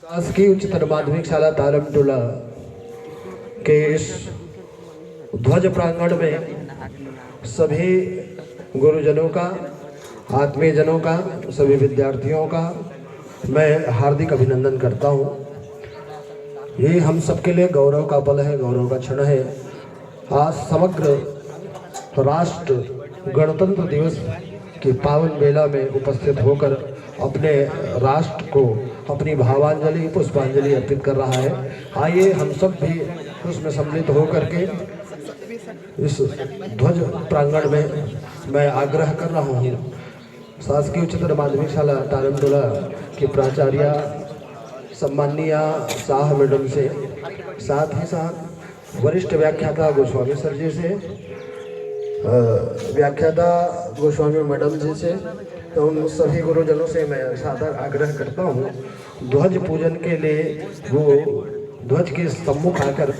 शासकीय उच्चतर माध्यमिक शाला तारमटोला के इस ध्वज प्रांगण में सभी गुरुजनों का, आत्मीयजनों का, सभी विद्यार्थियों का मैं हार्दिक अभिनंदन करता हूँ। ये हम सबके लिए गौरव का पल है, गौरव का क्षण है। आज समग्र राष्ट्र गणतंत्र दिवस की पावन बेला में उपस्थित होकर अपने राष्ट्र को अपनी भावांजलि, पुष्पांजलि अर्पित कर रहा है। आइए हम सब भी उसमें सम्मिलित होकर के इस ध्वज प्रांगण में मैं आग्रह कर रहा हूँ शासकीय उच्चतर माध्यमिक शाला तारमटोला की प्राचार्य सम्माननीय शाह मैडम से, साथ ही साथ वरिष्ठ व्याख्याता गोस्वामी सर जी से, व्याख्याता गोस्वामी मैडम जी से, तो उन सभी गुरुजनों से मैं सादर आग्रह करता हूँ ध्वज पूजन के लिए वो ध्वज के सम्मुख आकर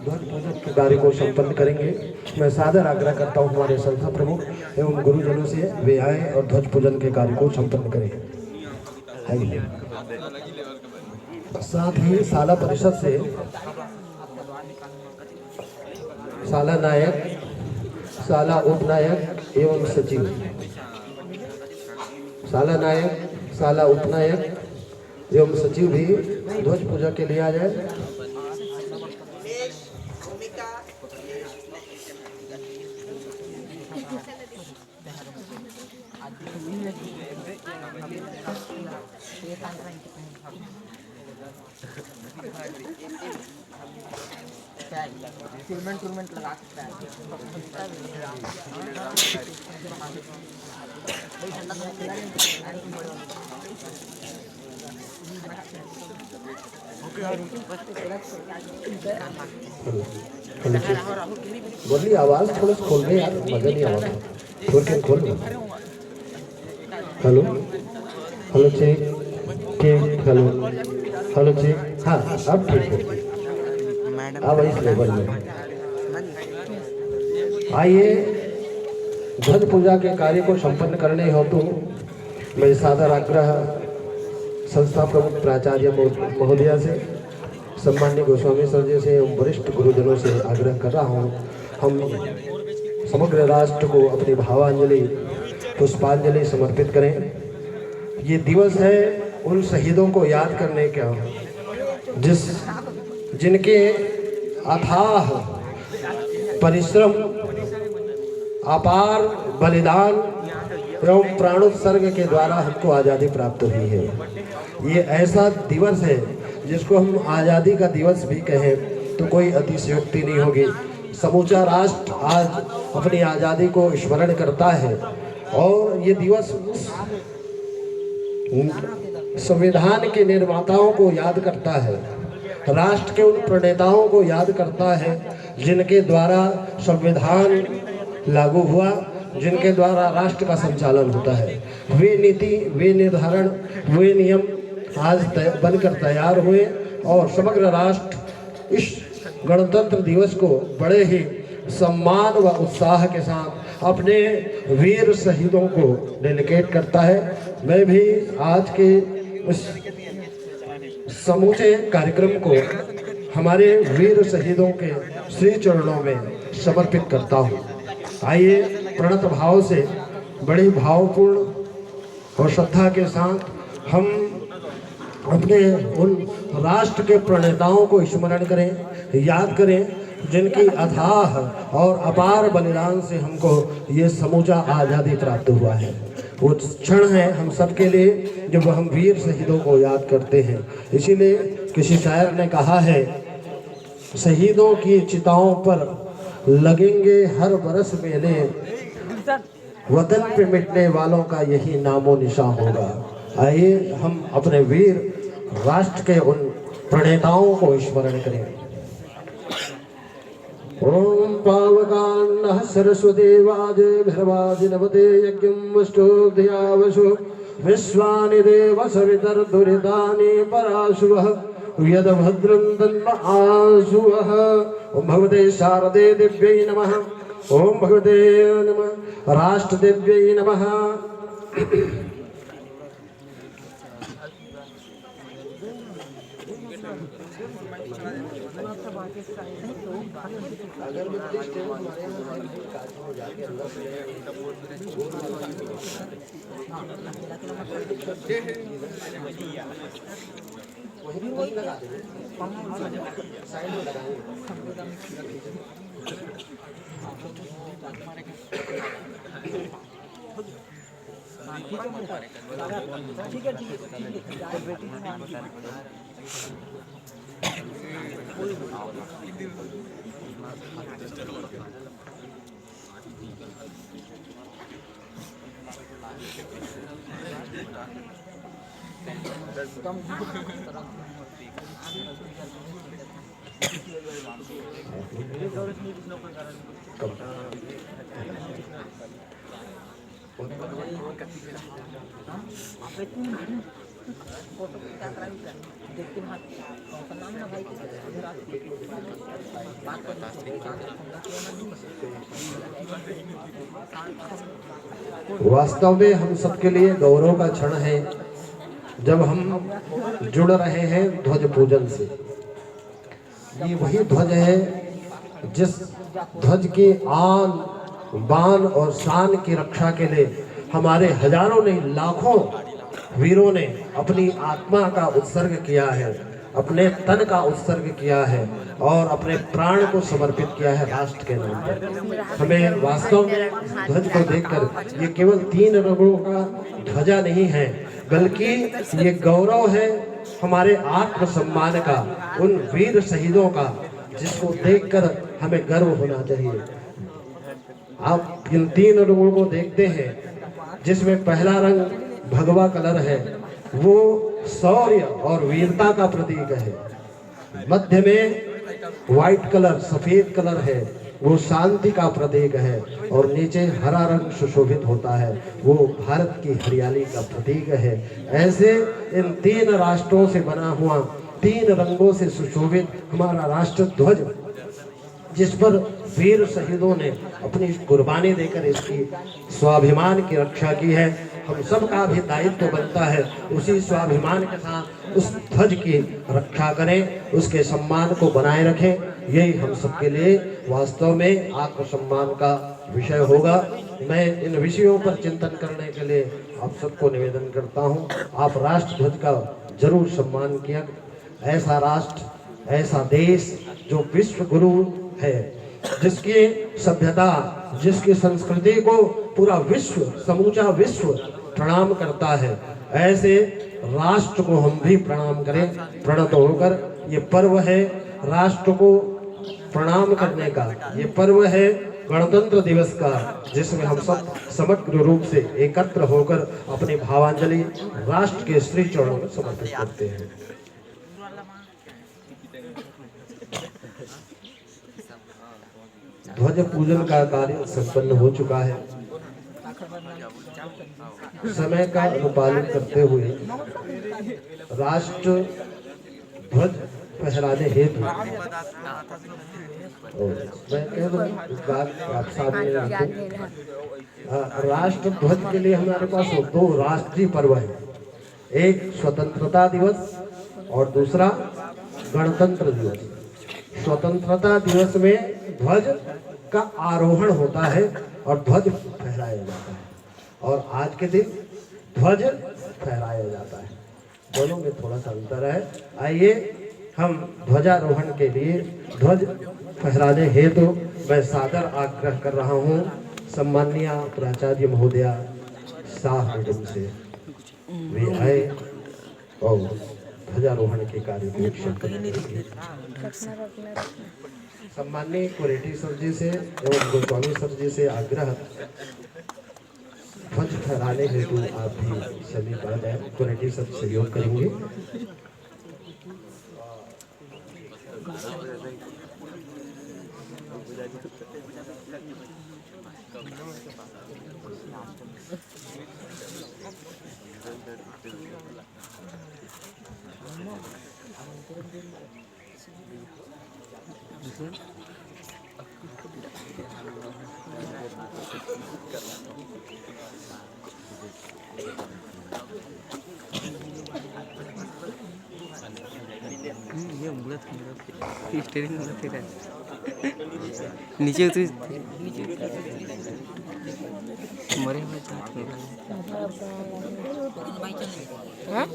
ध्वज पूजन के कार्य को संपन्न करेंगे। मैं सादर आग्रह करता हूँ हमारे संस्था प्रमुख एवं गुरुजनों से वे आए और ध्वज पूजन के कार्य को संपन्न करें। साथ ही शाला परिषद से शाला नायक, शाला उपनायक एवं सचिव, शाला नायक, शाला उपनायक एवं सचिव भी ध्वज पूजा के लिए आ जाए। टूर्नामेंट लगा सकता है। बोलिए, आवाज थोड़ा खोल रहे यार, मजा नहीं आ रहा। खोल हेलो हेलो चेक ठीक, हेलो हेलो चेक, हाँ अब ठीक है। अब इस लेवल में आइए ध्वज पूजा के कार्य को संपन्न करने हेतु मैं सादर आग्रह संस्था प्रमुख प्राचार्य महोदया से, सम्माननीय गोस्वामी सर जी से, वरिष्ठ गुरुजनों से आग्रह कर रहा हूँ हम समग्र राष्ट्र को अपनी भावांजलि, पुष्पांजलि समर्पित करें। ये दिवस है उन शहीदों को याद करने का जिनके अथाह परिश्रम, अपार बलिदान एवं प्राणोत्सर्ग के द्वारा हमको आज़ादी प्राप्त हुई है। ये ऐसा दिवस है जिसको हम आज़ादी का दिवस भी कहें तो कोई अतिशयोक्ति नहीं होगी। समूचा राष्ट्र आज अपनी आज़ादी को स्मरण करता है और ये दिवस संविधान के निर्माताओं को याद करता है, राष्ट्र के उन प्रणेताओं को याद करता है जिनके द्वारा संविधान लागू हुआ, जिनके द्वारा राष्ट्र का संचालन होता है। वे नीति, वे निर्धारण, वे नियम आज बनकर तैयार हुए और समग्र राष्ट्र इस गणतंत्र दिवस को बड़े ही सम्मान व उत्साह के साथ अपने वीर शहीदों को डेडिकेट करता है। मैं भी आज के इस समूचे कार्यक्रम को हमारे वीर शहीदों के श्री चरणों में समर्पित करता हूँ। आइए प्रणत भाव से, बड़ी भावपूर्ण और श्रद्धा के साथ हम अपने उन राष्ट्र के प्रणेताओं को स्मरण करें, याद करें जिनकी अथाह और अपार बलिदान से हमको ये समूचा आज़ादी प्राप्त हुआ है। वो क्षण है हम सब के लिए जब हम वीर शहीदों को याद करते हैं। इसीलिए किसी शायर ने कहा है, शहीदों की चिताओं पर लगेंगे हर बरस मेले, वतन पे मिटने वालों का यही नामो निशान होगा। आइए हम अपने वीर राष्ट्र के उन प्रणेताओं को स्मरण करें। ओम पावकान्नः सरस्वती वाजे भर्वाजिनवते यज्ञं वष्टोदयावशु विश्वानि देव सवितर्दुरितानि पराशुवः यदभद्रं तन्म आशुवः। ओम भगवते शारदे दिव्यै नमः। ओम भगवते नमः राष्ट्र दिव्यै नमः। वही लगा देंगे, साइड में लगाएंगे। ठीक है फोटो क्या कराएंगे देखते हैं नाम ना भाई वास्तव में हम सबके लिए गौरव का क्षण है जब हम जुड़ रहे हैं ध्वज पूजन से। ये वही ध्वज है जिस ध्वज की आन बान और शान की रक्षा के लिए हमारे हजारों नहीं लाखों वीरों ने अपनी आत्मा का उत्सर्ग किया है, अपने तन का उत्सर्ग किया है और अपने प्राण को समर्पित किया है राष्ट्र के नाम पर। हमें वास्तव में ध्वज को देखकर ये केवल 3 रंगों का ध्वजा नहीं है, बल्कि ये गौरव है हमारे आत्मसम्मान का, उन वीर शहीदों का, जिसको देखकर हमें गर्व होना चाहिए। आप इन 3 रंगों को देखते हैं, जिसमें पहला रंग भगवा कलर है, वो शौर्य और वीरता का प्रतीक है। मध्य में व्हाइट कलर सफेद कलर है, वो शांति का प्रतीक है और नीचे हरा रंग सुशोभित होता है, वो भारत की हरियाली का प्रतीक है। ऐसे इन 3 राष्ट्रों से बना हुआ 3 रंगों से सुशोभित हमारा राष्ट्र ध्वज, जिस पर वीर शहीदों ने अपनी कुर्बानी देकर इसकी स्वाभिमान की रक्षा की है, हम सब का भी दायित्व बनता है उसी स्वाभिमान के साथ उस ध्वज की रक्षा करें, उसके सम्मान को बनाए रखें। यही हम सबके लिए वास्तव में आत्मसम्मान का विषय होगा। मैं इन विषयों पर चिंतन करने के लिए आप सबको निवेदन करता हूं, आप राष्ट्र ध्वज का जरूर सम्मान किया। ऐसा राष्ट्र, ऐसा देश जो विश्व गुरु है, जिसकी सभ्यता, जिसकी संस्कृति को पूरा विश्व, समूचा विश्व प्रणाम करता है, ऐसे राष्ट्र को हम भी प्रणाम करें प्रणत होकर। ये पर्व है राष्ट्र को प्रणाम करने का, ये पर्व है गणतंत्र दिवस का, जिसमें हम सब समग्र रूप से एकत्र होकर अपनी भावांजलि राष्ट्र के श्री चरणों में समर्पित करते हैं। ध्वज पूजन का कार्य संपन्न हो चुका है। समय का अनुपालन करते हुए राष्ट्र ध्वज फहराने हेतु मैं कह दूं इस बात आप सामने रखूं, राष्ट्र ध्वज के लिए हमारे पास 2 राष्ट्रीय पर्व है, एक स्वतंत्रता दिवस और दूसरा गणतंत्र दिवस। स्वतंत्रता दिवस में ध्वज का आरोहण होता है और ध्वज फहराया जाता है, और आज के दिन ध्वज फहराया जाता है। दोनों में थोड़ा सा अंतर है। आइए हम ध्वजारोहण के लिए ध्वज फहराने हेतु मैं सादर आग्रह कर रहा हूँ सम्माननीय प्राचार्य महोदया शाह मैडम से, वे आए और ध्वजारोहण के कार्य को करेंगे। सम्माननीय कोरेटी सर जी से एवं गोस्वामी सर जी से आग्रह, ध्वज फहराने हेतु आप भी सभी आ जाए, कोरेटी सर सहयोग करेंगे। स्टेरिंग में फिर नीचे उतर मरे हुए हाँ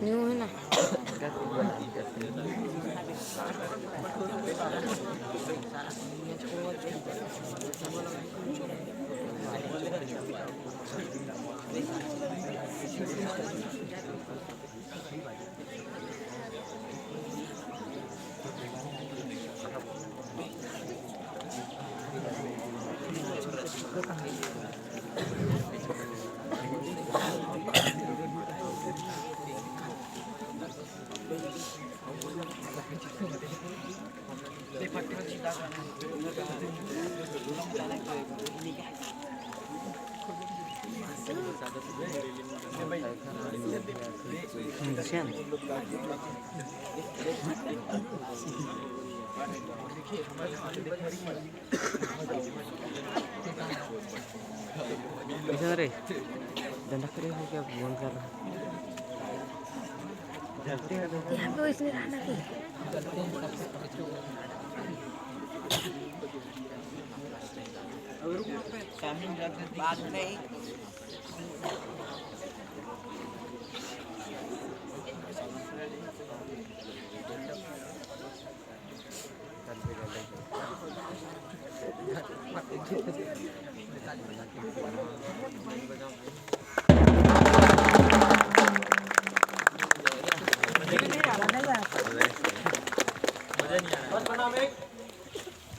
न्यू है ना रे धंधा करे हो क्या फोन कर रहा यहाँ पे इसमें रहना की बाद में है